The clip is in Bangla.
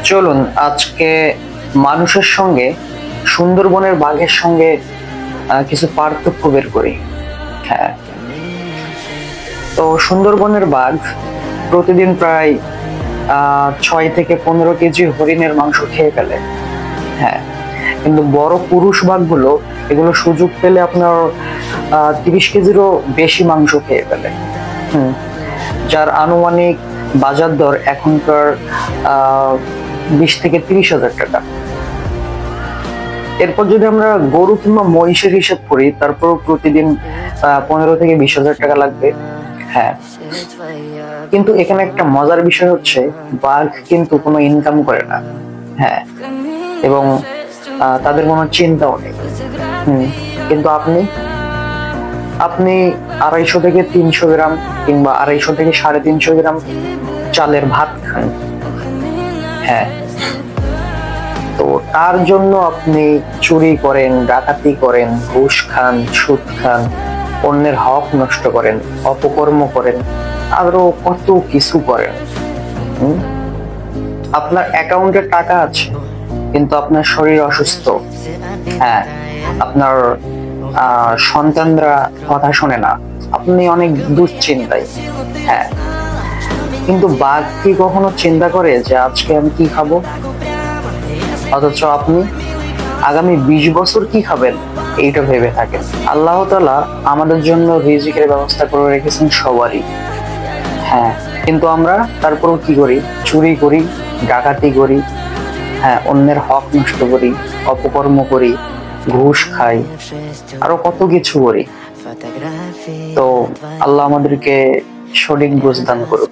চলুন আজকে মানুষের সঙ্গে সুন্দরবনের বাঘের সঙ্গে কিছু পার্থক্য বের করি। হ্যাঁ, তো সুন্দরবনের বাঘ প্রতিদিন প্রায় 6 থেকে 15 কেজি হরিণের মাংস খেয়ে ফেলে। হ্যাঁ, কিন্তু বড় পুরুষ বাঘগুলো এগুলো সুযোগ পেলে আপনার 30 কেজিরও বেশি মাংস খেয়ে ফেলে। যার আনুমানিক বাজার দর এখনকার 20 থেকে 30 হাজার টাকা। এরপর যদি আমরা গরু কিংবা মহিষের হিসাব করি, তারপর প্রতিদিন 15 থেকে 20 হাজার টাকা লাগবে। হ্যাঁ, কিন্তু এখানে একটা মজার বিষয় হচ্ছে বাঘ কিন্তু কোনো ইনকাম করে না। হ্যাঁ, এবং তাদের কোনো চিন্তাও নেই। কিন্তু আপনি 250 থেকে 300 গ্রাম কিংবা 250 থেকে 350 গ্রাম চালের ভাত খান। হ্যাঁ, তো তার জন্য আপনি চুরি করেন, ডাকাতি করেন, ঘুষ খান, সুদ খান, অন্যের হক নষ্ট করেন, অপকর্ম করেন, আরো কত কিছু করেন। আপনার অ্যাকাউন্টে টাকা আছে কিন্তু আপনার শরীর অসুস্থ। হ্যাঁ, আপনার সন্তানরা কথা শোনে না, আপনি অনেক দুশ্চিন্তায়। হ্যাঁ, কিন্তু বাঘ কি কখনো চিন্তা করে যে আজকে আমি কি খাবো? অথচ আপনি আগামী 20 বছর কি খাবেন এইটা ভেবে থাকেন। আল্লাহ তাআলা আমাদের জন্য রিজিকের ব্যবস্থা করে রেখেছেন সবারই। হ্যাঁ, কিন্তু আমরা তারপরও কি করি? চুরি করি, ডাকাতি করি, হ্যাঁ, অন্যের হক নষ্ট করি, অপকর্ম করি, ঘুষ খাই, আরো কত কিছু করি। তো আল্লাহ আমাদেরকে সঠিক বুঝ দান করুক।